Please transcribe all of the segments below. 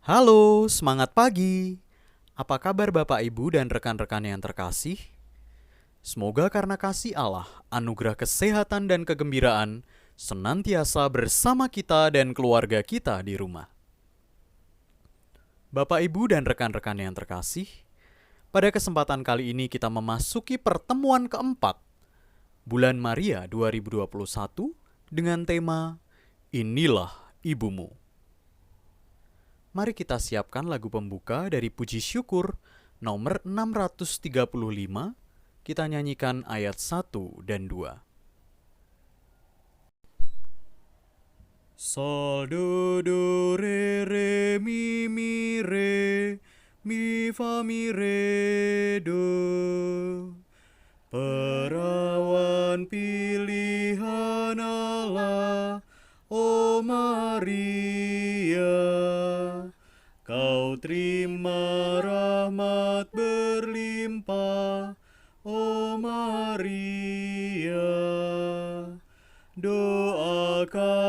Halo, semangat pagi. Apa kabar Bapak Ibu dan rekan-rekan yang terkasih? Semoga karena kasih Allah, anugerah kesehatan dan kegembiraan senantiasa bersama kita dan keluarga kita di rumah. Bapak Ibu dan rekan-rekan yang terkasih, pada kesempatan kali ini kita memasuki pertemuan keempat Bulan Maria 2021 dengan tema Inilah Ibumu. Mari kita siapkan lagu pembuka dari Puji Syukur nomor 635. Kita nyanyikan ayat 1 dan 2. Sol, do, do, re, mi, re, mi, fa, mi, re, do. Perawan pilihan Allah, oh Maria, kau terima rahmat berlimpah, oh Maria. Doakanlah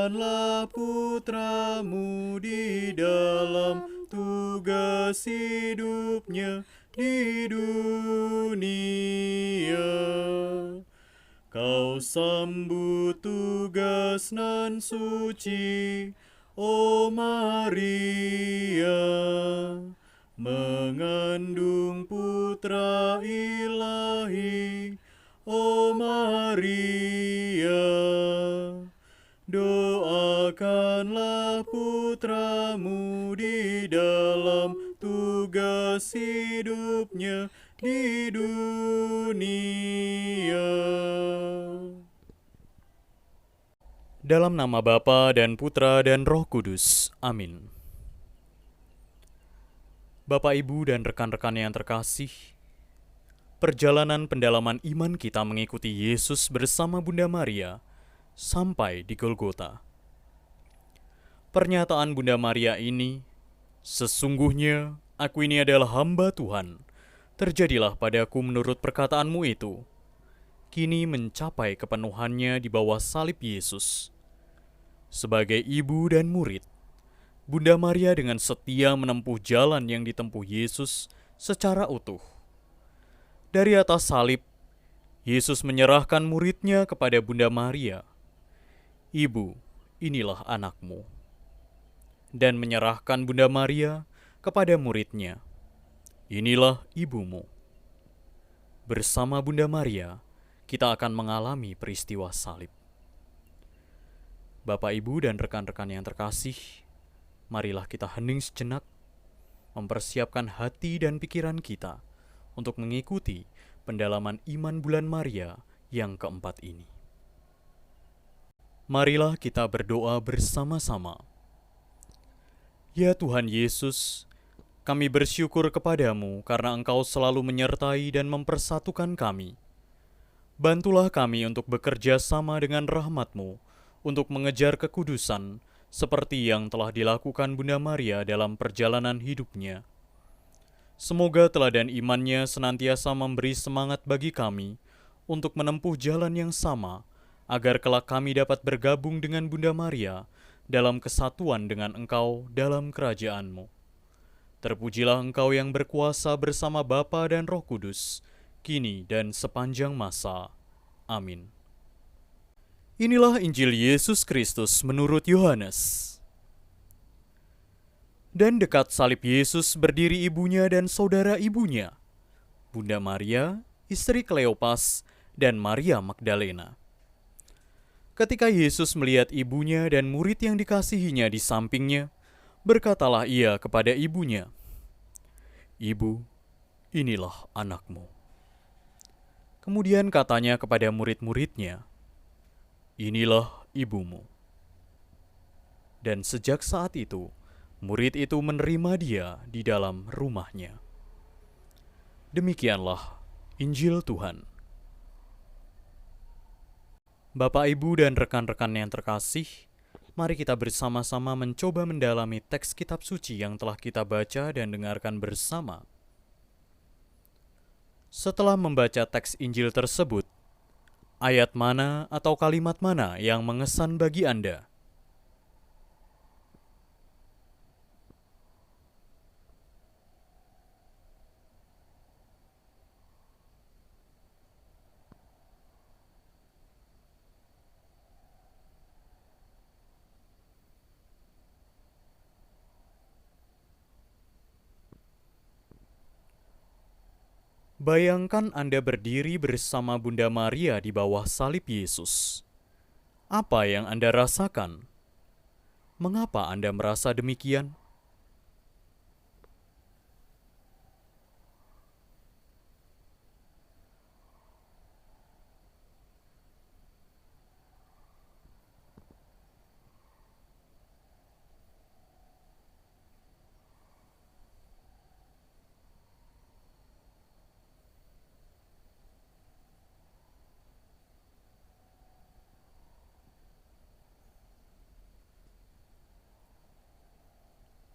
putramu di dalam tugas hidupnya di dunia. Kau sambut tugas nan suci, oh Maria, mengandung putra ilahi, oh Maria. Doakanlah putramu di dalam tugas hidupnya di dunia. Dalam nama Bapa dan Putra dan Roh Kudus. Amin. Bapak, Ibu, dan rekan-rekan yang terkasih, perjalanan pendalaman iman kita mengikuti Yesus bersama Bunda Maria sampai di Golgota. Pernyataan Bunda Maria ini, sesungguhnya aku ini adalah hamba Tuhan, terjadilah padaku menurut perkataanmu itu, kini mencapai kepenuhannya di bawah salib Yesus. Sebagai ibu dan murid, Bunda Maria dengan setia menempuh jalan yang ditempuh Yesus secara utuh. Dari atas salib, Yesus menyerahkan muridnya kepada Bunda Maria. Ibu, inilah anakmu. Dan menyerahkan Bunda Maria kepada muridnya. Inilah ibumu. Bersama Bunda Maria, kita akan mengalami peristiwa salib. Bapak, Ibu, dan rekan-rekan yang terkasih, marilah kita hening sejenak, mempersiapkan hati dan pikiran kita untuk mengikuti pendalaman iman bulan Maria yang keempat ini. Marilah kita berdoa bersama-sama. Ya Tuhan Yesus, kami bersyukur kepadamu karena Engkau selalu menyertai dan mempersatukan kami. Bantulah kami untuk bekerja sama dengan rahmat-Mu untuk mengejar kekudusan seperti yang telah dilakukan Bunda Maria dalam perjalanan hidupnya. Semoga teladan imannya senantiasa memberi semangat bagi kami untuk menempuh jalan yang sama, agar kelak kami dapat bergabung dengan Bunda Maria dalam kesatuan dengan Engkau dalam kerajaan-Mu. Terpujilah Engkau yang berkuasa bersama Bapa dan Roh Kudus, kini dan sepanjang masa. Amin. Inilah Injil Yesus Kristus menurut Yohanes. Dan dekat salib Yesus berdiri ibunya dan saudara ibunya, Bunda Maria, istri Kleopas, dan Maria Magdalena. Ketika Yesus melihat ibunya dan murid yang dikasihinya di sampingnya, berkatalah ia kepada ibunya, "Ibu, inilah anakmu." Kemudian katanya kepada murid-muridnya, "Inilah ibumu." Dan sejak saat itu, murid itu menerima dia di dalam rumahnya. Demikianlah Injil Tuhan. Bapak, Ibu, dan rekan-rekan yang terkasih, mari kita bersama-sama mencoba mendalami teks kitab suci yang telah kita baca dan dengarkan bersama. Setelah membaca teks Injil tersebut, ayat mana atau kalimat mana yang mengesan bagi Anda? Bayangkan Anda berdiri bersama Bunda Maria di bawah salib Yesus. Apa yang Anda rasakan? Mengapa Anda merasa demikian?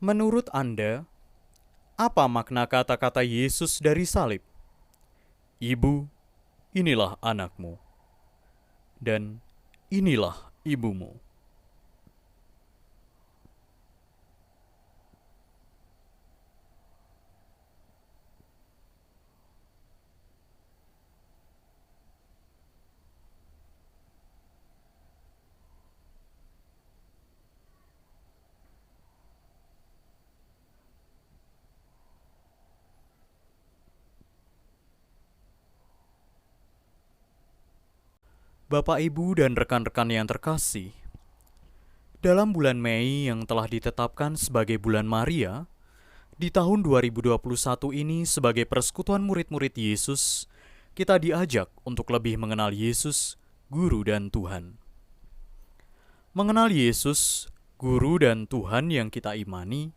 Menurut Anda, apa makna kata-kata Yesus dari salib? Ibu, inilah anakmu, dan inilah ibumu. Bapak, Ibu, dan rekan-rekan yang terkasih, dalam bulan Mei yang telah ditetapkan sebagai bulan Maria, di tahun 2021 ini sebagai persekutuan murid-murid Yesus, kita diajak untuk lebih mengenal Yesus, Guru dan Tuhan. Mengenal Yesus, Guru dan Tuhan yang kita imani,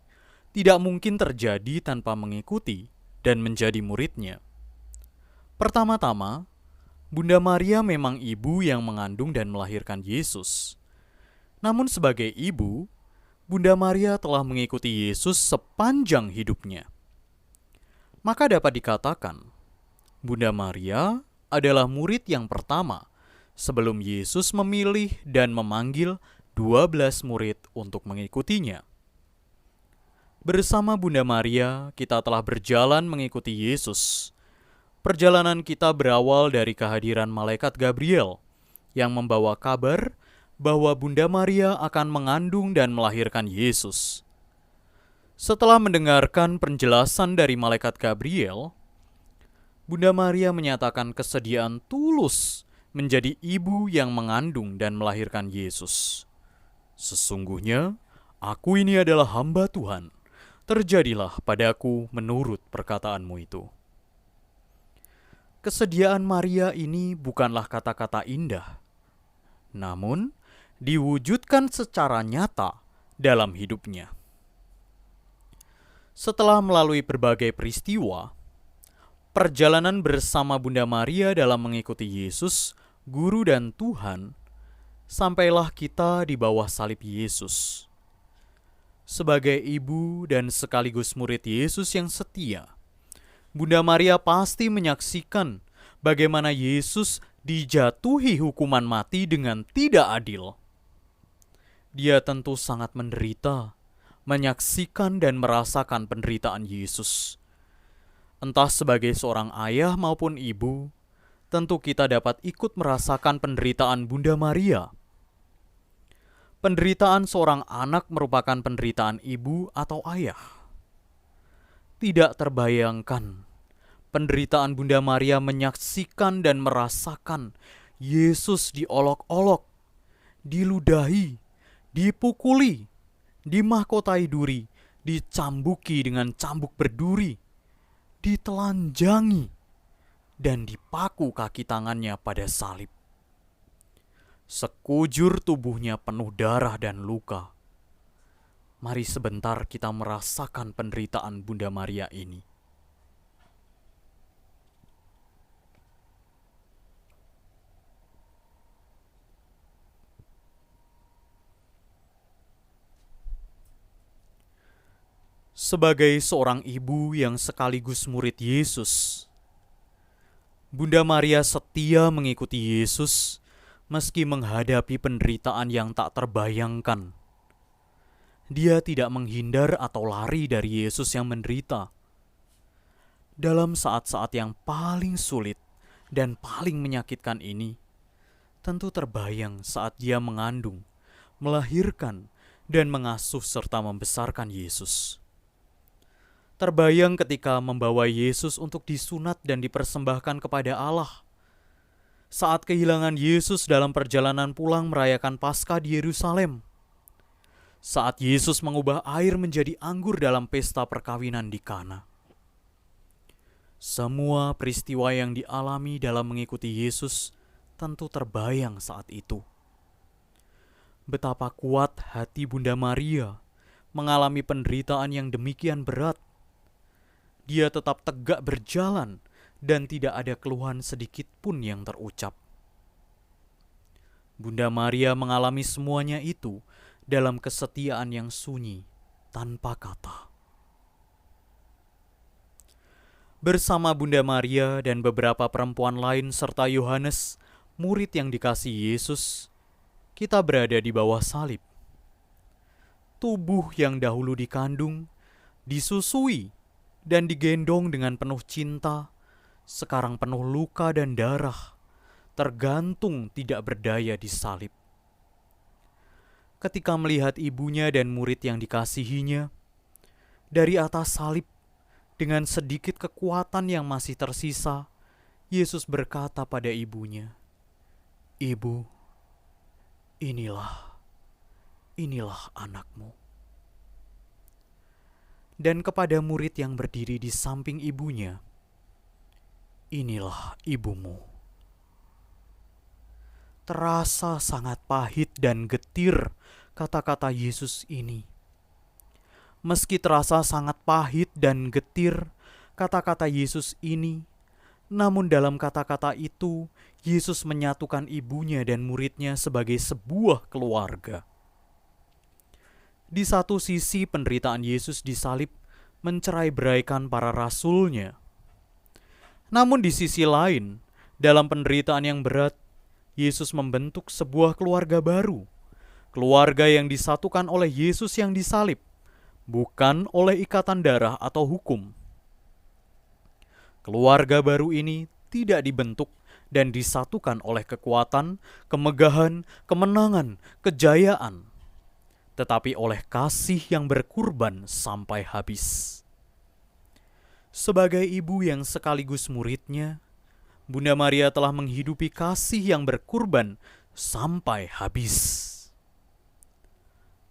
tidak mungkin terjadi tanpa mengikuti dan menjadi muridnya. Pertama-tama, Bunda Maria memang ibu yang mengandung dan melahirkan Yesus. Namun sebagai ibu, Bunda Maria telah mengikuti Yesus sepanjang hidupnya. Maka dapat dikatakan, Bunda Maria adalah murid yang pertama sebelum Yesus memilih dan memanggil 12 murid untuk mengikutinya. Bersama Bunda Maria, kita telah berjalan mengikuti Yesus. Perjalanan kita berawal dari kehadiran malaikat Gabriel yang membawa kabar bahwa Bunda Maria akan mengandung dan melahirkan Yesus. Setelah mendengarkan penjelasan dari malaikat Gabriel, Bunda Maria menyatakan kesediaan tulus menjadi ibu yang mengandung dan melahirkan Yesus. Sesungguhnya, aku ini adalah hamba Tuhan. Terjadilah padaku menurut perkataanmu itu. Kesediaan Maria ini bukanlah kata-kata indah, namun diwujudkan secara nyata dalam hidupnya. Setelah melalui berbagai peristiwa, perjalanan bersama Bunda Maria dalam mengikuti Yesus, Guru dan Tuhan, sampailah kita di bawah salib Yesus. Sebagai ibu dan sekaligus murid Yesus yang setia, Bunda Maria pasti menyaksikan bagaimana Yesus dijatuhi hukuman mati dengan tidak adil. Dia tentu sangat menderita, menyaksikan dan merasakan penderitaan Yesus. Entah sebagai seorang ayah maupun ibu, tentu kita dapat ikut merasakan penderitaan Bunda Maria. Penderitaan seorang anak merupakan penderitaan ibu atau ayah. Tidak terbayangkan penderitaan Bunda Maria menyaksikan dan merasakan Yesus diolok-olok, diludahi, dipukuli, dimahkotai duri, dicambuki dengan cambuk berduri, ditelanjangi, dan dipaku kaki tangannya pada salib. Sekujur tubuhnya penuh darah dan luka. Mari sebentar kita merasakan penderitaan Bunda Maria ini. Sebagai seorang ibu yang sekaligus murid Yesus, Bunda Maria setia mengikuti Yesus meski menghadapi penderitaan yang tak terbayangkan. Dia tidak menghindar atau lari dari Yesus yang menderita. Dalam saat-saat yang paling sulit dan paling menyakitkan ini, tentu terbayang saat dia mengandung, melahirkan, dan mengasuh serta membesarkan Yesus. Terbayang ketika membawa Yesus untuk disunat dan dipersembahkan kepada Allah. Saat kehilangan Yesus dalam perjalanan pulang merayakan Paskah di Yerusalem. Saat Yesus mengubah air menjadi anggur dalam pesta perkawinan di Kana. Semua peristiwa yang dialami dalam mengikuti Yesus tentu terbayang saat itu. Betapa kuat hati Bunda Maria mengalami penderitaan yang demikian berat. Dia tetap tegak berjalan dan tidak ada keluhan sedikit pun yang terucap. Bunda Maria mengalami semuanya itu dalam kesetiaan yang sunyi, tanpa kata. Bersama Bunda Maria dan beberapa perempuan lain serta Yohanes, murid yang dikasihi Yesus, kita berada di bawah salib. Tubuh yang dahulu dikandung, disusui, dan digendong dengan penuh cinta, sekarang penuh luka dan darah, tergantung tidak berdaya di salib. Ketika melihat ibunya dan murid yang dikasihinya, dari atas salib, dengan sedikit kekuatan yang masih tersisa, Yesus berkata pada ibunya, "Ibu, inilah anakmu." Dan kepada murid yang berdiri di samping ibunya, "Inilah ibumu." Terasa sangat pahit dan getir kata-kata Yesus ini. Meski terasa sangat pahit dan getir kata-kata Yesus ini, namun dalam kata-kata itu, Yesus menyatukan ibunya dan muridnya sebagai sebuah keluarga. Di satu sisi penderitaan Yesus disalib mencerai-beraikan para rasulnya. Namun di sisi lain, dalam penderitaan yang berat, Yesus membentuk sebuah keluarga baru. Keluarga yang disatukan oleh Yesus yang disalib, bukan oleh ikatan darah atau hukum. Keluarga baru ini tidak dibentuk dan disatukan oleh kekuatan, kemegahan, kemenangan, kejayaan, tetapi oleh kasih yang berkurban sampai habis. Sebagai ibu yang sekaligus muridnya, Bunda Maria telah menghidupi kasih yang berkurban sampai habis.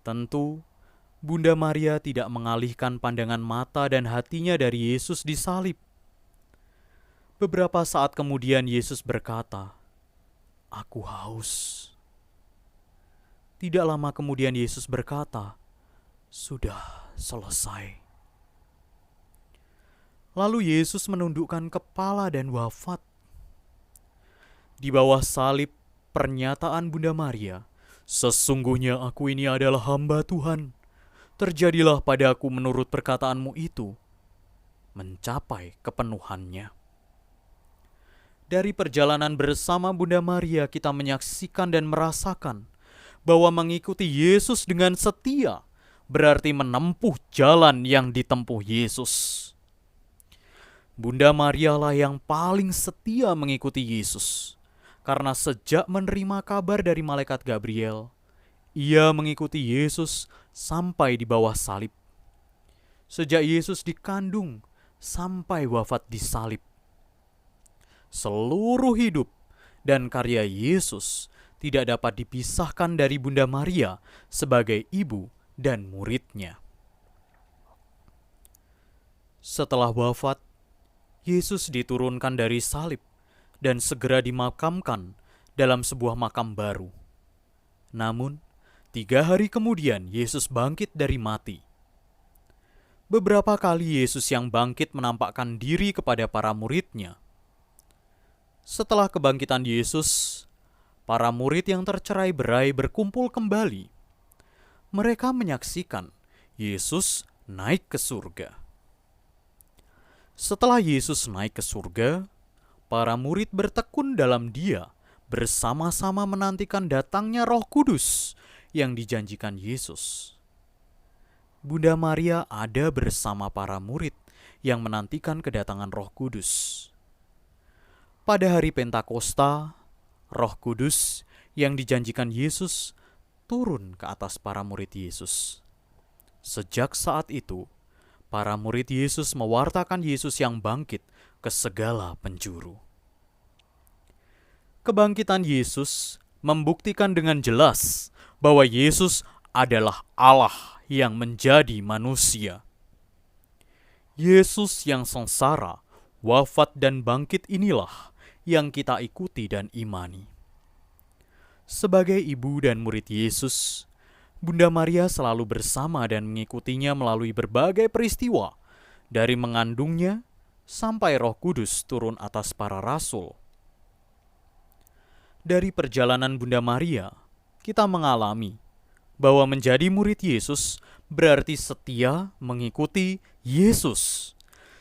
Tentu, Bunda Maria tidak mengalihkan pandangan mata dan hatinya dari Yesus disalib. Beberapa saat kemudian Yesus berkata, "Aku haus." Tidak lama kemudian Yesus berkata, "Sudah selesai." Lalu Yesus menundukkan kepala dan wafat. Di bawah salib, pernyataan Bunda Maria, "Sesungguhnya aku ini adalah hamba Tuhan. Terjadilah padaku menurut perkataanmu itu," mencapai kepenuhannya. Dari perjalanan bersama Bunda Maria kita menyaksikan dan merasakan bahwa mengikuti Yesus dengan setia berarti menempuh jalan yang ditempuh Yesus. Bunda Maria lah yang paling setia mengikuti Yesus, karena sejak menerima kabar dari malaikat Gabriel, ia mengikuti Yesus sampai di bawah salib. Sejak Yesus dikandung sampai wafat di salib. Seluruh hidup dan karya Yesus tidak dapat dipisahkan dari Bunda Maria sebagai ibu dan muridnya. Setelah wafat, Yesus diturunkan dari salib dan segera dimakamkan dalam sebuah makam baru. Namun, 3 hari kemudian Yesus bangkit dari mati. Beberapa kali Yesus yang bangkit menampakkan diri kepada para muridnya. Setelah kebangkitan Yesus, para murid yang tercerai-berai berkumpul kembali. Mereka menyaksikan Yesus naik ke surga. Setelah Yesus naik ke surga, para murid bertekun dalam Dia, bersama-sama menantikan datangnya Roh Kudus yang dijanjikan Yesus. Bunda Maria ada bersama para murid yang menantikan kedatangan Roh Kudus. Pada hari Pentakosta, Roh Kudus yang dijanjikan Yesus turun ke atas para murid Yesus. Sejak saat itu, para murid Yesus mewartakan Yesus yang bangkit ke segala penjuru. Kebangkitan Yesus membuktikan dengan jelas bahwa Yesus adalah Allah yang menjadi manusia. Yesus yang sengsara, wafat dan bangkit inilah yang kita ikuti dan imani. Sebagai ibu dan murid Yesus, Bunda Maria selalu bersama dan mengikutinya melalui berbagai peristiwa, dari mengandungnya sampai Roh Kudus turun atas para rasul. Dari perjalanan Bunda Maria, kita mengalami bahwa menjadi murid Yesus berarti setia mengikuti Yesus.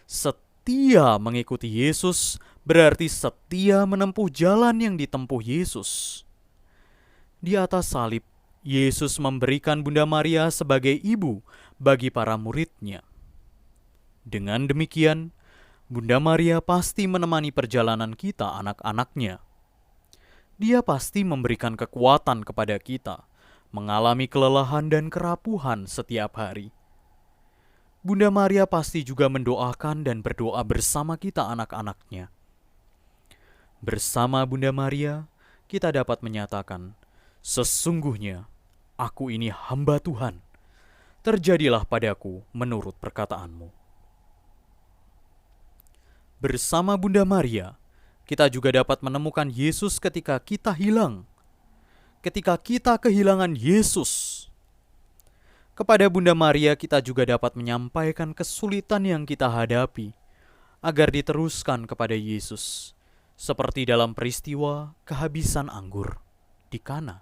Setia mengikuti Yesus berarti setia menempuh jalan yang ditempuh Yesus. Di atas salib, Yesus memberikan Bunda Maria sebagai ibu bagi para muridnya. Dengan demikian, Bunda Maria pasti menemani perjalanan kita anak-anaknya. Dia pasti memberikan kekuatan kepada kita, mengalami kelelahan dan kerapuhan setiap hari. Bunda Maria pasti juga mendoakan dan berdoa bersama kita anak-anaknya. Bersama Bunda Maria, kita dapat menyatakan, "Sesungguhnya, aku ini hamba Tuhan. Terjadilah padaku menurut perkataanmu." Bersama Bunda Maria, kita juga dapat menemukan Yesus ketika kita hilang. Ketika kita kehilangan Yesus, kepada Bunda Maria kita juga dapat menyampaikan kesulitan yang kita hadapi, agar diteruskan kepada Yesus, seperti dalam peristiwa kehabisan anggur di Kana.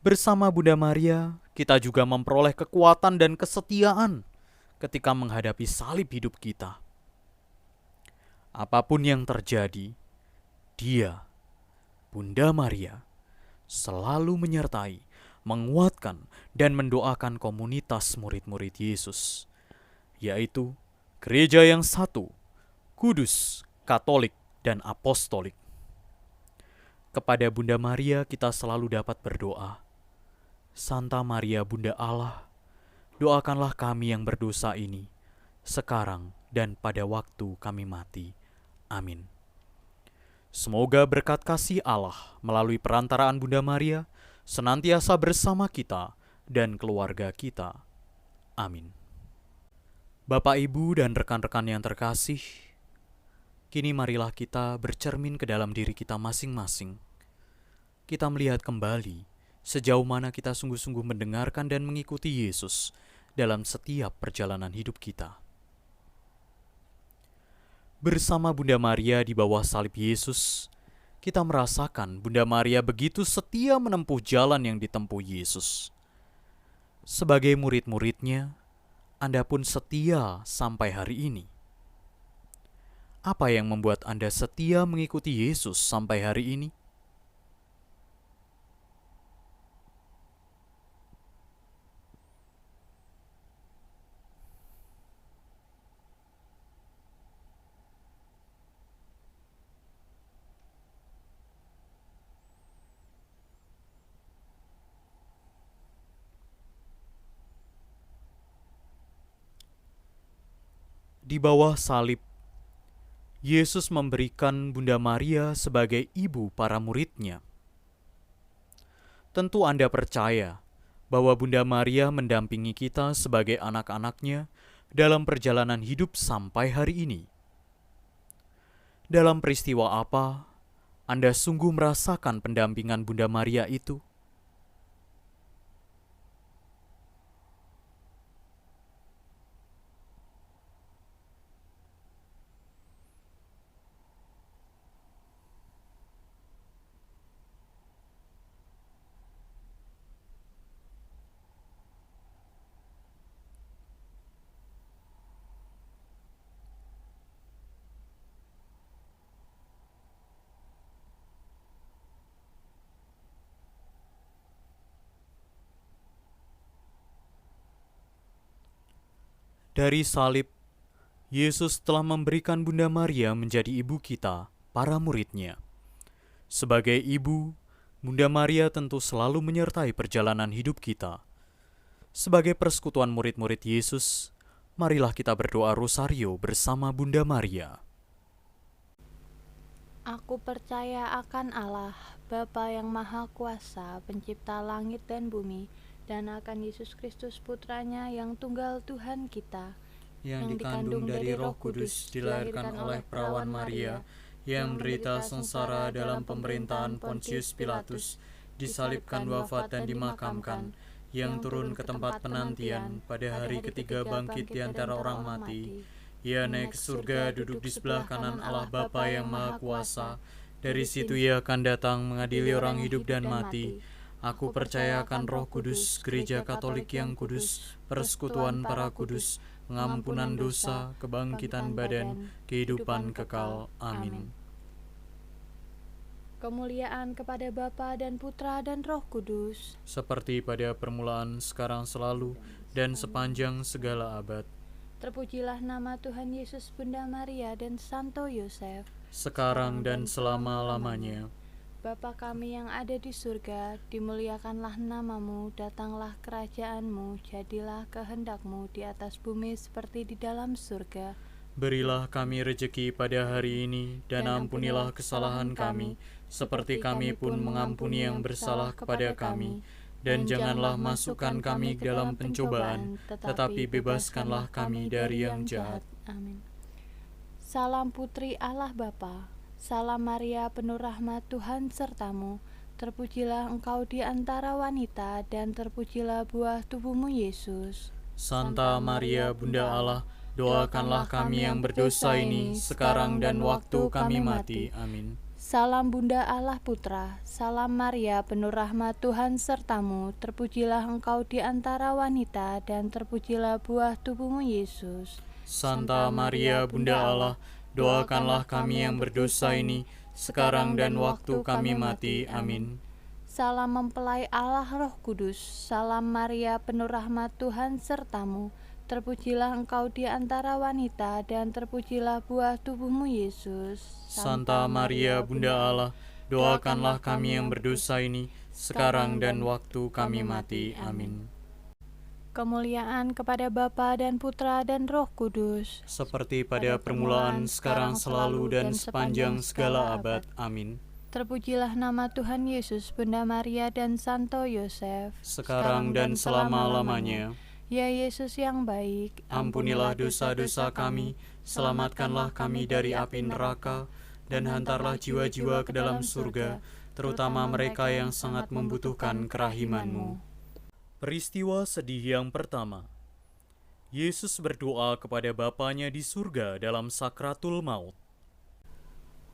Bersama Bunda Maria, kita juga memperoleh kekuatan dan kesetiaan ketika menghadapi salib hidup kita. Apapun yang terjadi, Dia, Bunda Maria, selalu menyertai, menguatkan, dan mendoakan komunitas murid-murid Yesus, yaitu gereja yang satu, kudus, katolik, dan apostolik. Kepada Bunda Maria kita selalu dapat berdoa, "Santa Maria Bunda Allah, doakanlah kami yang berdosa ini, sekarang dan pada waktu kami mati. Amin." Semoga berkat kasih Allah melalui perantaraan Bunda Maria senantiasa bersama kita dan keluarga kita. Amin. Bapak, Ibu, dan rekan-rekan yang terkasih, kini marilah kita bercermin ke dalam diri kita masing-masing. Kita melihat kembali sejauh mana kita sungguh-sungguh mendengarkan dan mengikuti Yesus dalam setiap perjalanan hidup kita. Bersama Bunda Maria di bawah salib Yesus, kita merasakan Bunda Maria begitu setia menempuh jalan yang ditempuh Yesus. Sebagai murid-muridnya, Anda pun setia sampai hari ini. Apa yang membuat Anda setia mengikuti Yesus sampai hari ini? Di bawah salib, Yesus memberikan Bunda Maria sebagai ibu para muridnya. Tentu Anda percaya bahwa Bunda Maria mendampingi kita sebagai anak-anaknya dalam perjalanan hidup sampai hari ini. Dalam peristiwa apa Anda sungguh merasakan pendampingan Bunda Maria itu? Dari salib, Yesus telah memberikan Bunda Maria menjadi ibu kita, para muridnya. Sebagai ibu, Bunda Maria tentu selalu menyertai perjalanan hidup kita. Sebagai persekutuan murid-murid Yesus, marilah kita berdoa rosario bersama Bunda Maria. Aku percaya akan Allah, Bapa yang Maha Kuasa, pencipta langit dan bumi, dan akan Yesus Kristus Putranya yang tunggal Tuhan kita, Yang dikandung dari Roh Kudus, dilahirkan oleh perawan Maria, yang menderita sengsara dalam pemerintahan Pontius Pilatus, disalibkan, wafat, dan dimakamkan, yang turun ke tempat penantian, pada hari ketiga bangkit di antara orang mati. Ia naik ke surga, duduk di sebelah kanan Allah Bapa yang Maha Kuasa. Dari situ ia akan datang mengadili orang hidup dan mati. Aku percaya akan Roh Kudus, Gereja Katolik yang kudus, persekutuan para kudus, pengampunan dosa, kebangkitan badan, kehidupan kekal. Amin. Kemuliaan kepada Bapa dan Putra dan Roh Kudus, Seperti pada permulaan, sekarang, selalu, dan sepanjang segala abad. terpujilah nama Tuhan Yesus, Bunda Maria dan Santo Yosef, Sekarang dan selama-lamanya. Bapa kami yang ada di surga, dimuliakanlah namamu, datanglah kerajaanmu, jadilah kehendakmu di atas bumi seperti di dalam surga. Berilah kami rejeki pada hari ini, dan ampunilah kesalahan kami, seperti kami pun mengampuni yang bersalah kepada kami. Dan janganlah masukkan kami ke dalam pencobaan, tetapi bebaskanlah kami dari yang jahat. Amin. Salam Putri Allah Bapa, salam Maria penuh rahmat Tuhan sertamu, terpujilah engkau di antara wanita, dan terpujilah buah tubuhmu Yesus. Santa Maria Bunda Allah, doakanlah kami yang berdosa ini, sekarang dan waktu kami mati. Amin. Salam Bunda Allah Putra, salam Maria penuh rahmat Tuhan sertamu, terpujilah engkau di antara wanita, dan terpujilah buah tubuhmu Yesus. Santa Maria Bunda Allah, doakanlah kami yang berdosa ini, sekarang dan waktu kami mati. Amin. Salam mempelai Allah Roh Kudus, salam Maria penuh rahmat Tuhan sertamu, terpujilah engkau di antara wanita, dan terpujilah buah tubuhmu Yesus. Santa Maria Bunda Allah, doakanlah kami yang berdosa ini, sekarang dan waktu kami mati. Amin. Kemuliaan kepada Bapa dan Putra dan Roh Kudus, Seperti pada permulaan, sekarang, selalu, dan sepanjang segala abad. Amin. terpujilah nama Tuhan Yesus, Bunda Maria dan Santo Yosef, Sekarang dan selama-lamanya. Ya Yesus yang baik, Ampunilah dosa-dosa kami, selamatkanlah kami dari api neraka, dan hantarlah jiwa-jiwa ke dalam surga, terutama mereka yang sangat membutuhkan kerahiman-Mu. Peristiwa sedih yang pertama. Yesus berdoa kepada Bapanya di surga dalam sakratul maut.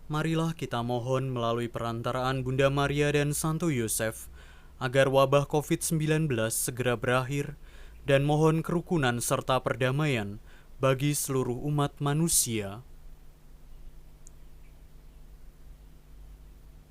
Marilah kita mohon melalui perantaraan Bunda Maria dan Santo Yosef, agar wabah COVID-19 segera berakhir, dan mohon kerukunan serta perdamaian bagi seluruh umat manusia.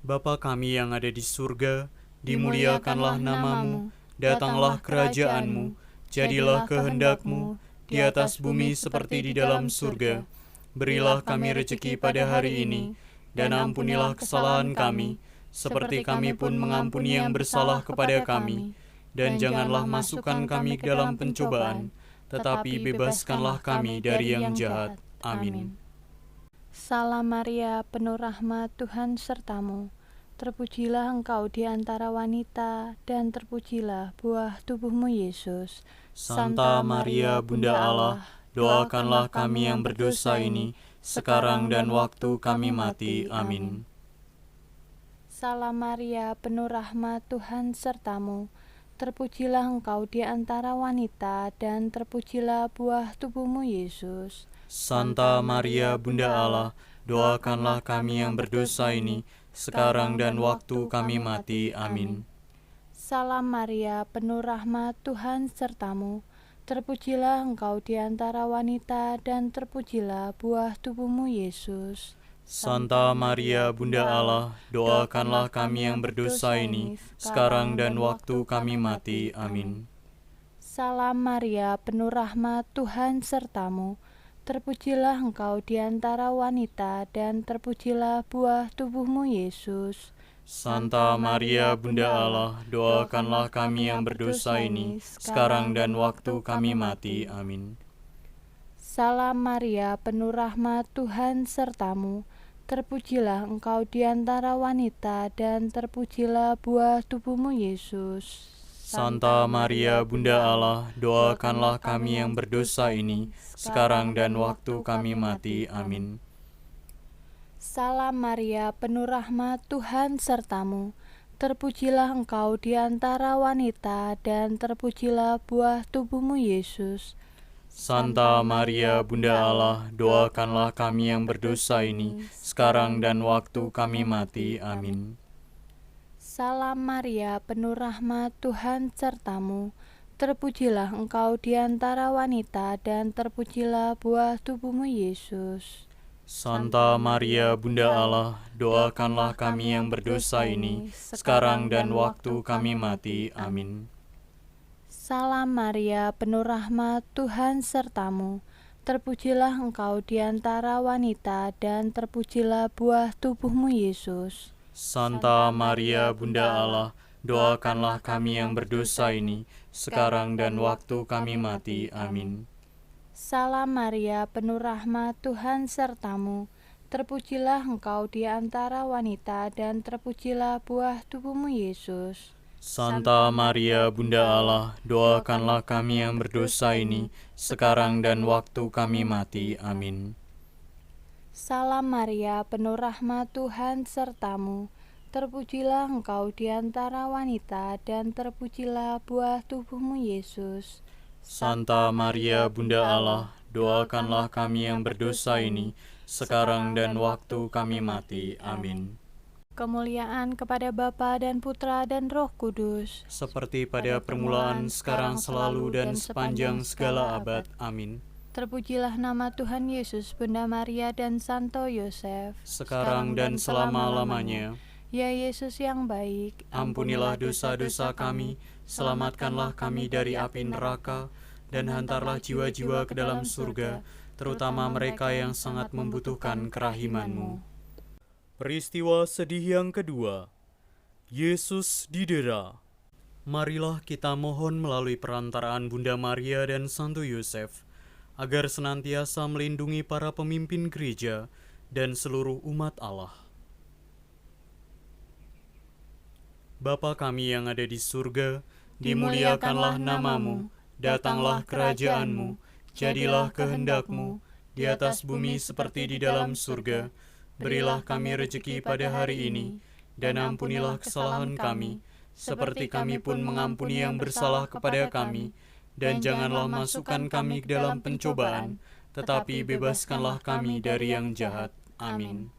Bapa kami yang ada di surga, dimuliakanlah namamu, datanglah kerajaanmu, jadilah kehendak-Mu di atas bumi seperti di dalam surga. Berilah kami rejeki pada hari ini, dan ampunilah kesalahan kami, seperti kami pun mengampuni yang bersalah kepada kami. Dan janganlah masukkan kami ke dalam pencobaan, tetapi bebaskanlah kami dari yang jahat. Amin. Salam Maria, penuh rahmat Tuhan sertamu, terpujilah engkau di antara wanita, dan terpujilah buah tubuhmu Yesus. Santa Maria Bunda Allah, doakanlah kami yang berdosa ini, sekarang dan waktu kami mati. Amin. Salam Maria, penuh rahmat Tuhan sertamu, terpujilah engkau di antara wanita, dan terpujilah buah tubuhmu Yesus. Santa Maria Bunda Allah, doakanlah kami yang berdosa ini, sekarang dan waktu kami mati. Amin. Salam Maria, penuh rahmat Tuhan sertamu, terpujilah engkau di antara wanita, dan terpujilah buah tubuhmu Yesus. Santa Maria Bunda Allah, doakanlah kami yang berdosa ini, sekarang dan waktu kami mati. Amin. Salam Maria, penuh rahmat Tuhan sertamu, terpujilah engkau di antara wanita, dan terpujilah buah tubuhmu Yesus. Santa Maria Bunda Allah, doakanlah kami yang berdosa ini, sekarang dan waktu kami mati. Amin. Salam Maria, penuh rahmat, Tuhan sertamu. Terpujilah engkau di antara wanita, dan terpujilah buah tubuhmu, Yesus. Santa Maria Bunda Allah, doakanlah kami yang berdosa ini, sekarang dan waktu kami mati. Amin. Salam Maria, penuh rahmat, Tuhan sertamu. Terpujilah engkau di antara wanita, dan terpujilah buah tubuhmu, Yesus. Santa Maria Bunda Allah, doakanlah kami yang berdosa ini, sekarang dan waktu kami mati. Amin. Salam Maria, penuh rahmat, Tuhan sertamu. Terpujilah engkau di antara wanita, dan terpujilah buah tubuhmu, Yesus. Santa Maria Bunda Allah, doakanlah kami yang berdosa ini, sekarang dan waktu kami mati. Amin. Salam Maria, penuh rahmat, Tuhan sertamu. Terpujilah engkau di antara wanita, dan terpujilah buah tubuhmu, Yesus. Santa Maria Bunda Allah, doakanlah kami yang berdosa ini, sekarang dan waktu kami mati. Amin. Salam Maria, penuh rahmat, Tuhan sertamu. Terpujilah engkau di antara wanita, dan terpujilah buah tubuhmu, Yesus. Santa Maria Bunda Allah, doakanlah kami yang berdosa ini, sekarang dan waktu kami mati. Amin. Salam Maria, penuh rahmat, Tuhan sertamu. Terpujilah engkau di antara wanita, dan terpujilah buah tubuhmu, Yesus. Santa Maria Bunda Allah, doakanlah kami yang berdosa ini, sekarang dan waktu kami mati. Amin. Kemuliaan kepada Bapa dan Putra dan Roh Kudus, Seperti pada permulaan, sekarang, selalu, dan sepanjang segala abad. Amin. Terpujilah nama Tuhan Yesus, Bunda Maria dan Santo Yosef, Sekarang dan selama-lamanya. Ya Yesus yang baik, Ampunilah dosa-dosa kami, selamatkanlah kami dari api neraka, dan hantarlah jiwa-jiwa ke dalam surga, terutama mereka yang sangat membutuhkan kerahiman-Mu. Peristiwa sedih yang kedua, Yesus didera. Marilah kita mohon melalui perantaraan Bunda Maria dan Santo Yosef, agar senantiasa melindungi para pemimpin gereja dan seluruh umat Allah. Bapa kami yang ada di surga, dimuliakanlah nama-Mu, datanglah kerajaan-Mu, jadilah kehendak-Mu, di atas bumi seperti di dalam surga. Berilah kami rejeki pada hari ini, dan ampunilah kesalahan kami, seperti kami pun mengampuni yang bersalah kepada kami. Dan janganlah masukkan kami ke dalam pencobaan, tetapi bebaskanlah kami dari yang jahat. Amin.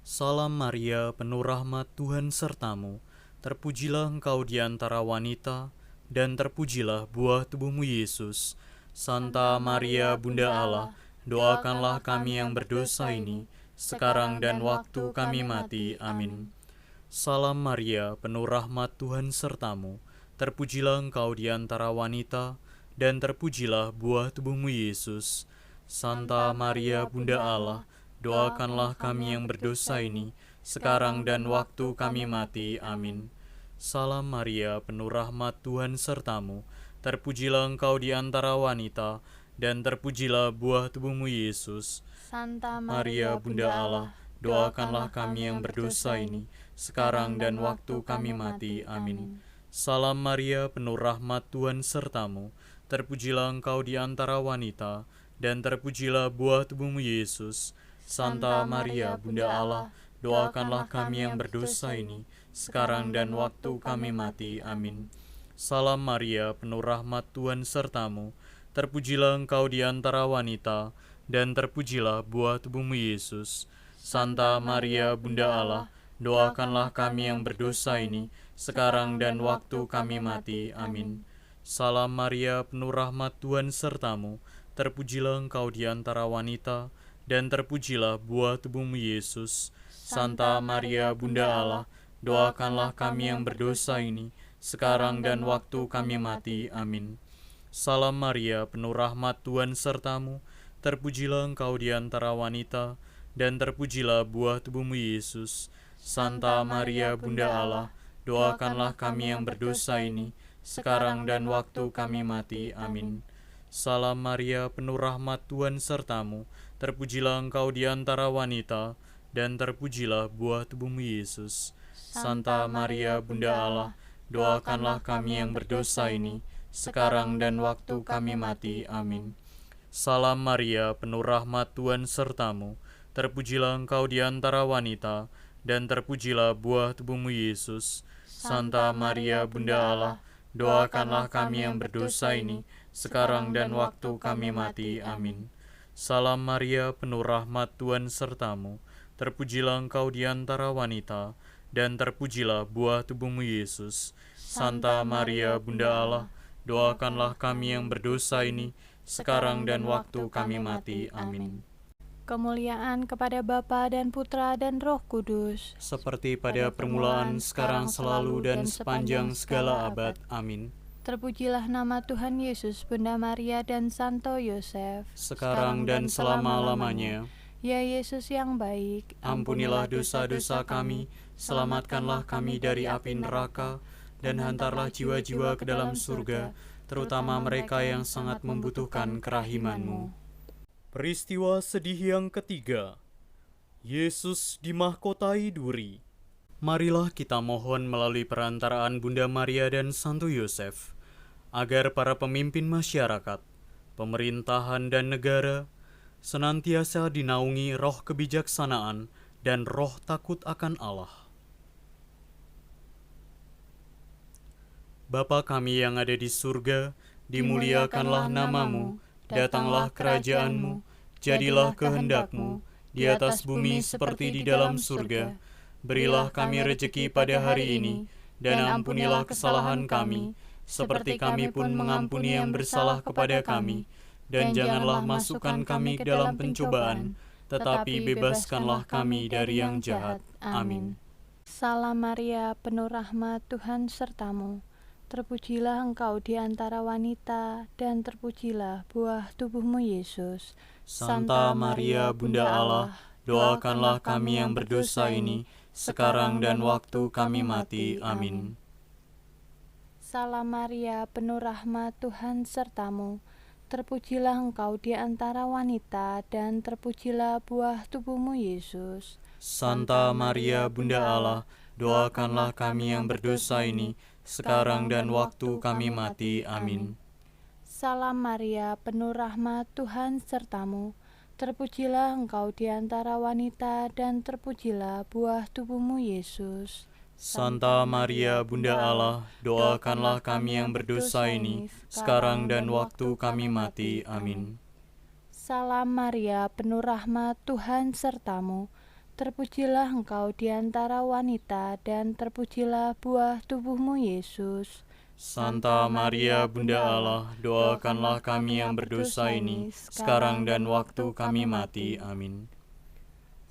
Salam Maria, penuh rahmat, Tuhan sertamu. Terpujilah engkau di antara wanita, dan terpujilah buah tubuhmu, Yesus. Santa Maria Bunda Allah, doakanlah kami yang berdosa ini, sekarang dan waktu kami mati. Amin. Salam Maria, penuh rahmat, Tuhan sertamu. Terpujilah engkau di antara wanita, dan terpujilah buah tubuhmu, Yesus. Santa Maria Bunda Allah, doakanlah kami yang berdosa ini, sekarang dan waktu kami mati. Amin. Salam Maria, penuh rahmat, Tuhan sertamu. Terpujilah engkau di antara wanita, dan terpujilah buah tubuhmu, Yesus. Santa Maria Bunda Allah, doakanlah kami yang berdosa ini, sekarang dan waktu kami mati. Amin. Salam Maria, penuh rahmat, Tuhan sertamu. Terpujilah engkau di antara wanita, dan terpujilah buah tubuhmu, Yesus. Santa Maria Bunda Allah, doakanlah kami yang berdosa ini, sekarang dan waktu kami mati. Amin. Salam Maria, penuh rahmat, Tuhan sertamu. Terpujilah engkau di antara wanita, dan terpujilah buah tubuhmu, Yesus. Santa Maria Bunda Allah, doakanlah kami yang berdosa ini, sekarang dan waktu kami mati. Amin. Salam Maria, penuh rahmat, Tuhan sertamu. Terpujilah engkau di antara wanita, dan terpujilah buah tubuhmu, Yesus. Santa Maria Bunda Allah, doakanlah kami yang berdosa ini, sekarang dan waktu kami mati. Amin. Salam Maria, penuh rahmat, Tuhan sertamu. Terpujilah engkau di antara wanita, dan terpujilah buah tubuhmu, Yesus. Santa Maria Bunda Allah, doakanlah kami yang berdosa ini, sekarang dan waktu kami mati. Amin. Salam Maria, penuh rahmat, Tuhan sertamu. Terpujilah engkau di antara wanita, dan terpujilah buah tubuhmu Yesus. Santa Maria Bunda Allah, doakanlah kami yang berdosa ini, sekarang dan waktu kami mati. Amin. Salam Maria, penuh rahmat, Tuhan sertamu. Terpujilah engkau di antara wanita, dan terpujilah buah tubuhmu Yesus. Santa Maria Bunda Allah, doakanlah kami yang berdosa ini, sekarang dan waktu kami mati. Amin. Salam Maria, penuh rahmat, Tuhan sertamu. Terpujilah engkau di antara wanita, dan terpujilah buah tubuhmu Yesus. Santa Maria Bunda Allah, doakanlah kami yang berdosa ini, sekarang dan waktu kami mati. Amin. Kemuliaan kepada Bapa dan Putra dan Roh Kudus, Seperti pada permulaan, sekarang, selalu, dan sepanjang segala abad. Amin. terpujilah nama Tuhan Yesus, Bunda Maria dan Santo Yosef, Sekarang dan selama-lamanya. Ya Yesus yang baik, Ampunilah dosa-dosa kami, selamatkanlah kami dari api neraka, dan hantarlah jiwa-jiwa ke dalam surga, terutama mereka yang sangat membutuhkan kerahiman-Mu. Peristiwa sedih yang ketiga, Yesus dimahkotai duri. Marilah kita mohon melalui perantaraan Bunda Maria dan Santo Yosef, agar para pemimpin masyarakat, pemerintahan dan negara senantiasa dinaungi roh kebijaksanaan dan roh takut akan Allah. Bapa kami yang ada di surga, dimuliakanlah namamu, datanglah kerajaan-Mu, jadilah kehendak-Mu, di atas bumi seperti di dalam surga. Berilah kami rejeki pada hari ini, dan ampunilah kesalahan kami, seperti kami pun mengampuni yang bersalah kepada kami. Dan janganlah masukkan kami ke dalam pencobaan, tetapi bebaskanlah kami dari yang jahat. Amin. Salam Maria, penuh rahmat, Tuhan sertamu. Terpujilah engkau di antara wanita, dan terpujilah buah tubuhmu Yesus. Santa Maria Bunda Allah, doakanlah kami yang berdosa ini, sekarang dan waktu kami mati. Amin. Salam Maria, penuh rahmat, Tuhan sertamu. Terpujilah engkau di antara wanita, dan terpujilah buah tubuhmu Yesus. Santa Maria Bunda Allah, doakanlah kami yang berdosa ini, sekarang dan waktu kami mati. Amin. Salam Maria, penuh rahmat, Tuhan sertamu. Terpujilah engkau di antara wanita, dan terpujilah buah tubuhmu Yesus. Santa Maria Bunda Allah, doakanlah kami yang berdosa ini, sekarang dan waktu kami mati. Amin. Salam Maria, penuh rahmat, Tuhan sertamu. Terpujilah engkau di antara wanita, dan terpujilah buah tubuhmu Yesus. Santa Maria Bunda Allah, doakanlah kami yang berdosa ini, sekarang dan waktu kami mati. Amin.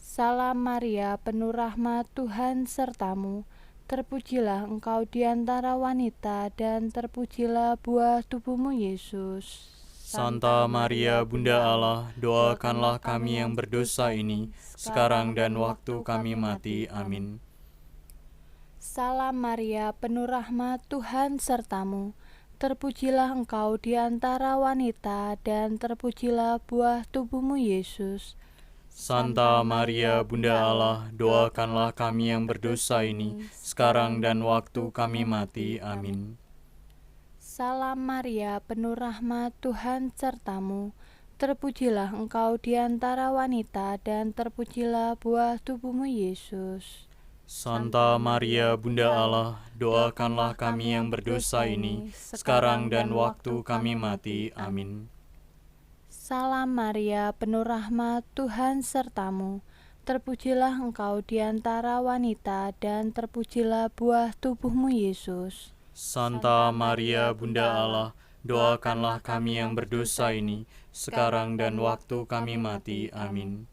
Salam Maria, penuh rahmat, Tuhan sertamu. Terpujilah engkau di antara wanita, dan terpujilah buah tubuhmu Yesus. Santa Maria Bunda Allah, doakanlah kami yang berdosa ini, sekarang dan waktu kami mati. Amin. Salam Maria, penuh rahmat, Tuhan sertamu. Terpujilah engkau di antara wanita, dan terpujilah buah tubuhmu Yesus. Santa Maria Bunda Allah, doakanlah kami yang berdosa ini, sekarang dan waktu kami mati. Amin. Salam Maria, penuh rahmat, Tuhan sertamu. Terpujilah engkau di antara wanita, dan terpujilah buah tubuhmu Yesus. Santa Maria Bunda Allah, doakanlah kami yang berdosa ini, sekarang dan waktu kami mati. Amin. Salam Maria, penuh rahmat, Tuhan sertamu. Terpujilah engkau di antara wanita, dan terpujilah buah tubuhmu Yesus. Santa Maria Bunda Allah, doakanlah kami yang berdosa ini, sekarang dan waktu kami mati. Amin.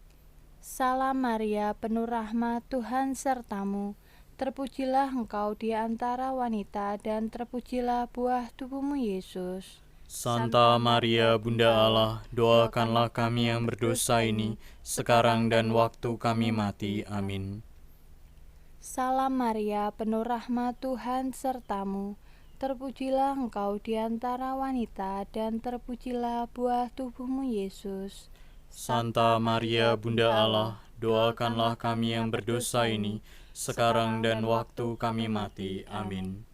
Salam Maria, penuh rahmat, Tuhan sertamu. Terpujilah engkau di antara wanita, dan terpujilah buah tubuhmu Yesus. Santa Maria Bunda Allah, doakanlah kami yang berdosa ini, sekarang dan waktu kami mati. Amin. Salam Maria, penuh rahmat Tuhan sertamu. Terpujilah engkau di antara wanita, dan terpujilah buah tubuhmu Yesus. Santa Maria Bunda Allah, doakanlah kami yang berdosa ini, sekarang dan waktu kami mati. Amin.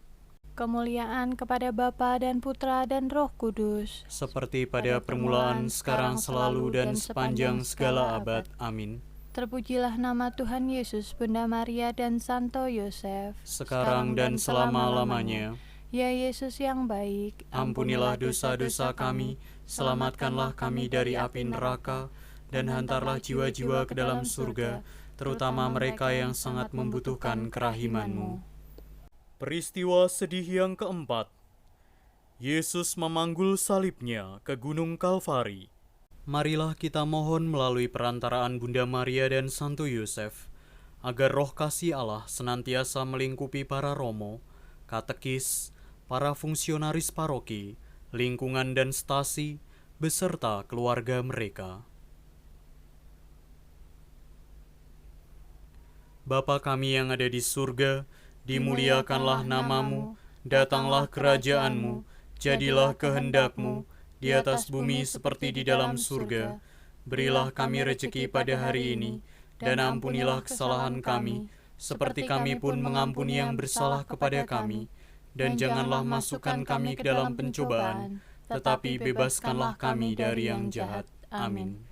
Kemuliaan kepada Bapa dan Putra dan Roh Kudus, Seperti pada permulaan, sekarang, selalu, dan sepanjang segala abad. Amin. Terpujilah nama Tuhan Yesus, Bunda Maria dan Santo Yosef, Sekarang dan selama-lamanya. Ya Yesus yang baik, Ampunilah dosa-dosa kami, selamatkanlah kami dari api neraka, dan hantarlah jiwa-jiwa ke dalam surga, terutama mereka yang sangat membutuhkan kerahiman-Mu. Peristiwa sedih yang keempat. Yesus memanggul salibnya ke Gunung Kalvari. Marilah kita mohon melalui perantaraan Bunda Maria dan Santo Yosef, agar roh kasih Allah senantiasa melingkupi para romo, katekis, para fungsionaris paroki, lingkungan dan stasi, beserta keluarga mereka. Bapa kami yang ada di surga, dimuliakanlah namamu, datanglah kerajaan-Mu, jadilah kehendak-Mu, di atas bumi seperti di dalam surga. Berilah kami rejeki pada hari ini, dan ampunilah kesalahan kami, seperti kami pun mengampuni yang bersalah kepada kami. Dan janganlah masukkan kami ke dalam pencobaan, tetapi bebaskanlah kami dari yang jahat. Amin.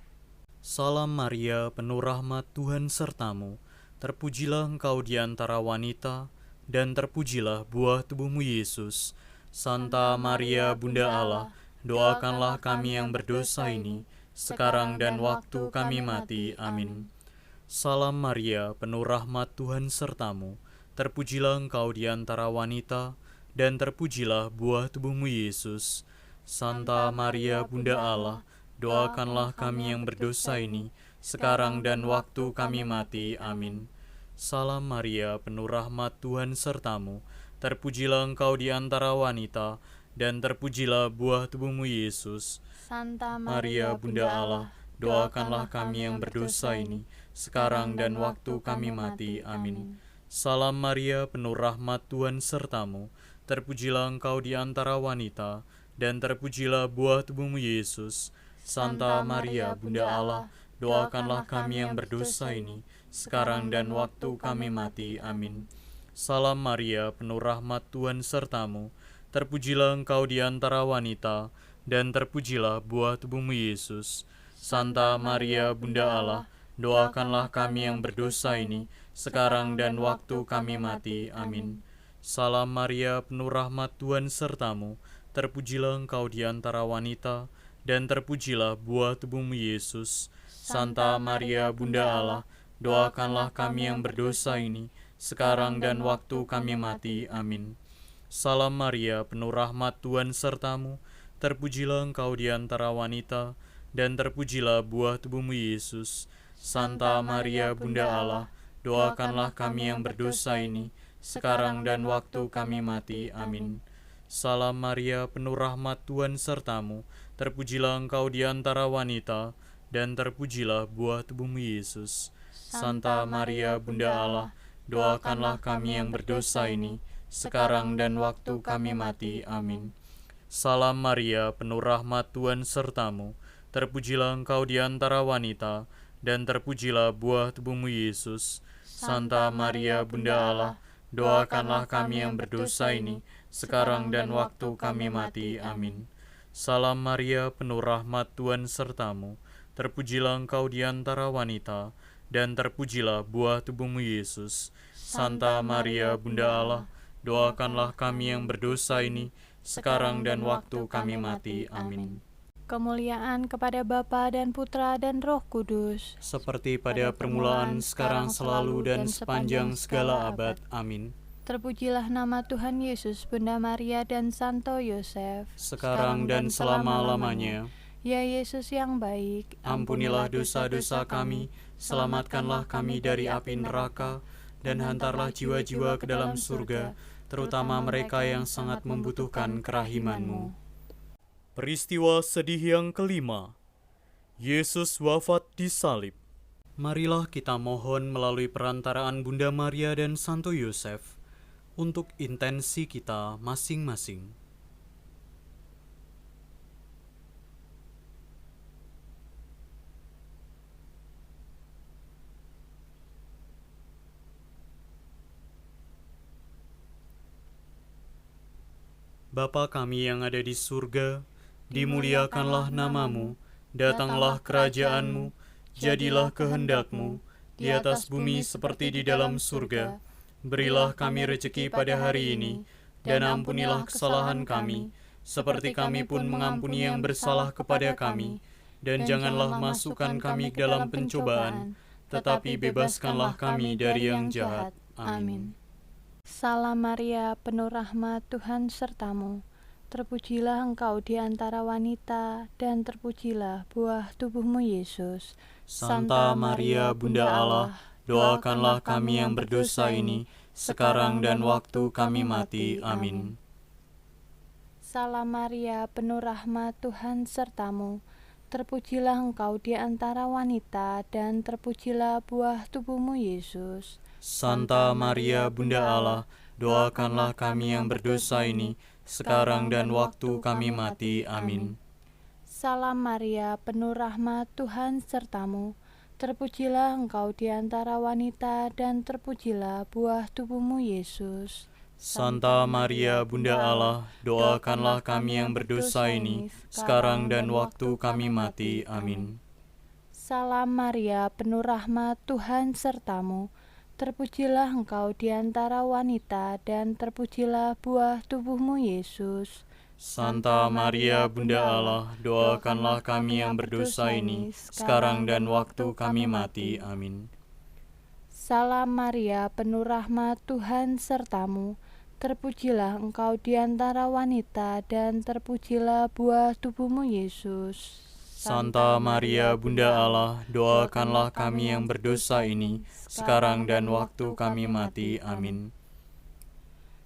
Salam Maria, penuh rahmat, Tuhan sertamu. Terpujilah engkau di antara wanita, dan terpujilah buah tubuhmu Yesus. Santa Maria Bunda Allah, doakanlah kami yang berdosa ini, sekarang dan waktu kami mati. Amin. Salam Maria, penuh rahmat, Tuhan sertamu. Terpujilah engkau di antara wanita, dan terpujilah buah tubuhmu Yesus. Santa Maria Bunda Allah, doakanlah kami yang berdosa ini, sekarang dan waktu kami mati. Amin. Salam Maria, penuh rahmat, Tuhan sertamu. Terpujilah engkau di antara wanita, dan terpujilah buah tubuhmu Yesus. Santa Maria Bunda Allah, doakanlah kami yang berdosa ini, sekarang dan waktu kami mati. Amin. Salam Maria, penuh rahmat, Tuhan sertamu. Terpujilah engkau di antara wanita, dan terpujilah buah tubuhmu Yesus. Santa Maria Bunda Allah, doakanlah kami yang berdosa ini, sekarang dan waktu kami mati. Amin. Salam Maria, penuh rahmat, Tuhan sertamu. Terpujilah engkau di antara wanita, dan terpujilah buah tubuhmu Yesus. Santa Maria Bunda Allah, doakanlah kami yang berdosa ini, sekarang dan waktu kami mati. Amin. Salam Maria, penuh rahmat, Tuhan sertamu. Terpujilah engkau di antara wanita, dan terpujilah buah tubuhmu Yesus. Santa Maria Bunda Allah, doakanlah kami yang berdosa ini, sekarang dan waktu kami mati. Amin. Salam Maria, penuh rahmat, Tuhan sertamu. Terpujilah engkau di antara wanita, dan terpujilah buah tubuhmu Yesus. Santa Maria Bunda Allah, doakanlah kami yang berdosa ini, sekarang dan waktu kami mati. Amin. Salam Maria, penuh rahmat, Tuhan sertamu. Terpujilah engkau di antara wanita, dan terpujilah buah tubuhmu Yesus. Santa Maria Bunda Allah, doakanlah kami yang berdosa ini, sekarang dan waktu kami mati. Amin. Salam Maria, penuh rahmat, Tuhan sertamu. Terpujilah engkau di antara wanita, dan terpujilah buah tubuhmu Yesus. Santa Maria Bunda Allah, doakanlah kami yang berdosa ini, sekarang dan waktu kami mati. Amin. Salam Maria, penuh rahmat, Tuhan sertamu. Terpujilah engkau di antara wanita, dan terpujilah buah tubuhmu Yesus. Santa Maria Bunda Allah, doakanlah kami yang berdosa ini, sekarang dan waktu kami mati. Amin. Kemuliaan kepada Bapa dan Putra dan Roh Kudus, Seperti pada permulaan, sekarang, selalu, dan sepanjang segala abad. Amin. terpujilah nama Tuhan Yesus, Bunda Maria dan Santo Yosef, Sekarang dan selama-lamanya. Ya Yesus yang baik, Ampunilah dosa-dosa kami, selamatkanlah kami dari api neraka, dan hantarlah jiwa-jiwa ke dalam surga, terutama mereka yang sangat membutuhkan kerahiman-Mu. Peristiwa sedih yang kelima. Yesus wafat disalib. Marilah kita mohon melalui perantaraan Bunda Maria dan Santo Yosef untuk intensi kita masing-masing. Bapa kami yang ada di surga, dimuliakanlah namamu, datanglah kerajaan-Mu, jadilah kehendak-Mu, di atas bumi seperti di dalam surga. Berilah kami rejeki pada hari ini, dan ampunilah kesalahan kami, seperti kami pun mengampuni yang bersalah kepada kami. Dan janganlah masukkan kami ke dalam pencobaan, tetapi bebaskanlah kami dari yang jahat. Amin. Salam Maria, penuh rahmat, Tuhan sertamu. Terpujilah engkau di antara wanita, dan terpujilah buah tubuhmu Yesus. Santa Maria, Bunda Allah, doakanlah kami yang berdosa ini, sekarang dan waktu kami mati. Amin. Salam Maria, penuh rahmat, Tuhan sertamu. Terpujilah engkau di antara wanita, dan terpujilah buah tubuhmu Yesus. Santa Maria, Bunda Allah, doakanlah kami yang berdosa ini, sekarang dan waktu kami mati. Amin. Salam Maria, penuh rahmat, Tuhan sertamu. Terpujilah engkau di antara wanita, dan terpujilah buah tubuhmu Yesus. Santa Maria, Bunda Allah, doakanlah kami yang berdosa ini, sekarang dan waktu kami mati. Amin. Salam Maria, penuh rahmat, Tuhan sertamu. Terpujilah engkau di antara wanita, dan terpujilah buah tubuhmu Yesus. Santa Maria, Bunda Allah, doakanlah kami yang berdosa ini, sekarang dan waktu kami mati. Amin. Salam Maria, penuh rahmat, Tuhan sertamu. Terpujilah engkau di antara wanita, dan terpujilah buah tubuhmu Yesus. Santa Maria, Bunda Allah, doakanlah kami yang berdosa ini, sekarang dan waktu kami mati. Amin.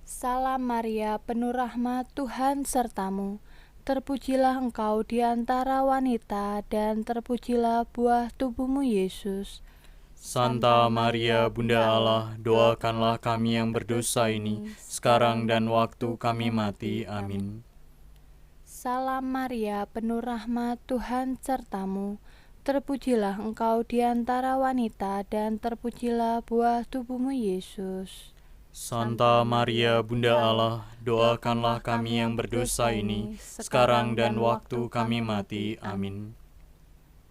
Salam Maria, penuh rahmat, Tuhan sertamu. Terpujilah engkau di antara wanita, dan terpujilah buah tubuhmu Yesus. Santa Maria, Bunda Allah, doakanlah kami yang berdosa ini, sekarang dan waktu kami mati. Amin. Salam Maria, penuh rahmat, Tuhan sertamu. Terpujilah engkau di antara wanita, dan terpujilah buah tubuhmu Yesus. Santa Maria, Bunda Allah, doakanlah kami yang berdosa ini, sekarang dan waktu kami mati. Amin.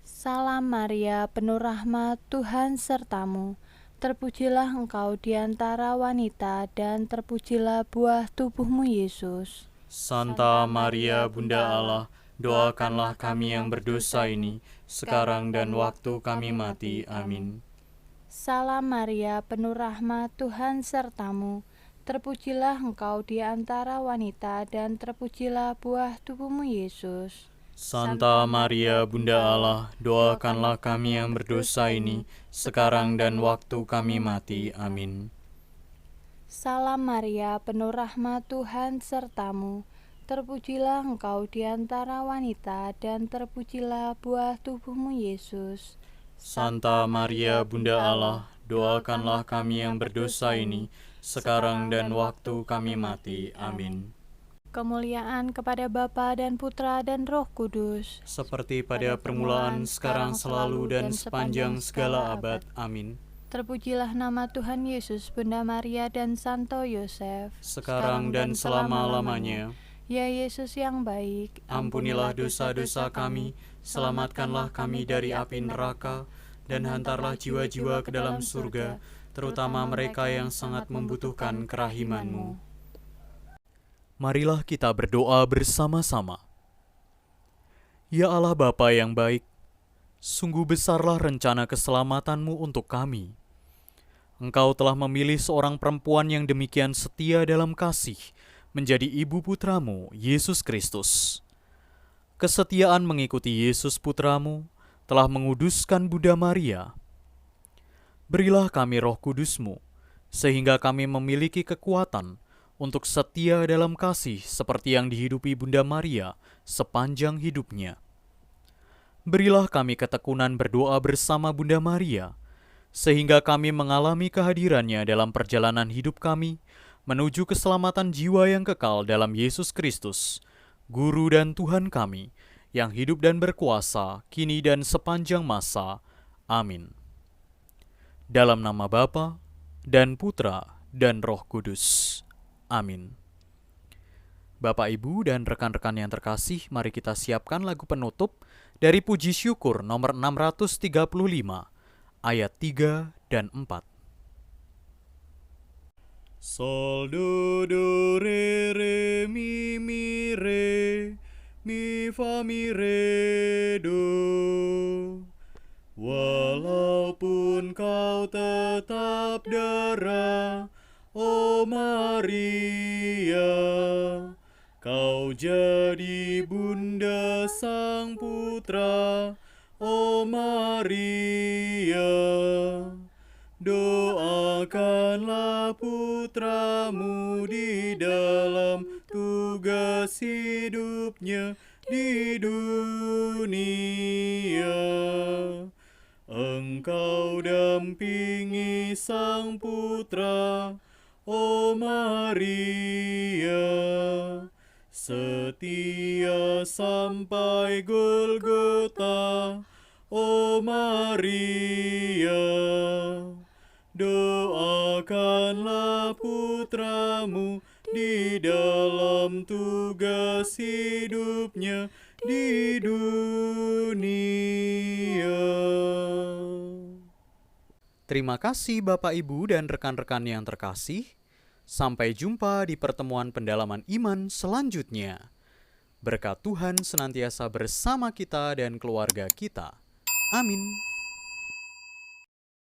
Salam Maria, penuh rahmat, Tuhan sertamu. Terpujilah engkau di antara wanita, dan terpujilah buah tubuhmu Yesus. Santa Maria, Bunda Allah, doakanlah kami yang berdosa ini, sekarang dan waktu kami mati. Amin. Salam Maria, penuh rahmat, Tuhan sertamu. Terpujilah engkau di antara wanita, dan terpujilah buah tubuhmu Yesus. Santa Maria, Bunda Allah, doakanlah kami yang berdosa ini, sekarang dan waktu kami mati. Amin. Salam Maria, penuh rahmat, Tuhan sertamu. Terpujilah engkau di antara wanita, dan terpujilah buah tubuhmu Yesus. Santa Maria, Bunda Allah, doakanlah kami yang berdosa ini, sekarang dan waktu kami mati. Amin. Kemuliaan kepada Bapa dan Putra dan Roh Kudus, Seperti pada permulaan, sekarang, selalu, dan sepanjang segala abad. Amin. terpujilah nama Tuhan Yesus, Bunda Maria dan Santo Yosef, Sekarang dan selama-lamanya. Ya Yesus yang baik, Ampunilah dosa-dosa kami, selamatkanlah kami dari api neraka, dan hantarlah jiwa-jiwa ke dalam surga, terutama mereka yang sangat membutuhkan kerahiman-Mu. Marilah kita berdoa bersama-sama. Ya Allah Bapa yang baik, sungguh besarlah rencana keselamatan-Mu untuk kami. Engkau telah memilih seorang perempuan yang demikian setia dalam kasih, menjadi ibu putra-Mu, Yesus Kristus. Kesetiaan mengikuti Yesus putra-Mu telah menguduskan Bunda Maria. Berilah kami Roh Kudus-Mu, sehingga kami memiliki kekuatan untuk setia dalam kasih seperti yang dihidupi Bunda Maria sepanjang hidupnya. Berilah kami ketekunan berdoa bersama Bunda Maria, sehingga kami mengalami kehadirannya dalam perjalanan hidup kami, menuju keselamatan jiwa yang kekal dalam Yesus Kristus, Guru dan Tuhan kami, yang hidup dan berkuasa, kini dan sepanjang masa. Amin. Dalam nama Bapa dan Putra dan Roh Kudus. Amin. Bapak, Ibu, dan rekan-rekan yang terkasih, mari kita siapkan lagu penutup dari Puji Syukur nomor 635, ayat 3 dan 4. Sol, do, do, re, re, mi, re, mi, fa, mi, re, do. Walaupun kau tetap dara, oh Maria, kau jadi bunda sang putra, oh Maria. Doakanlah putramu di dalam tugas hidupnya di dunia. Engkau dampingi sang putra, oh Maria, setia sampai Golgota, oh Maria. Doakanlah putramu di dalam tugas hidupnya di dunia. Terima kasih Bapak, Ibu, dan rekan-rekan yang terkasih. Sampai jumpa di pertemuan pendalaman iman selanjutnya. Berkat Tuhan senantiasa bersama kita dan keluarga kita. Amin.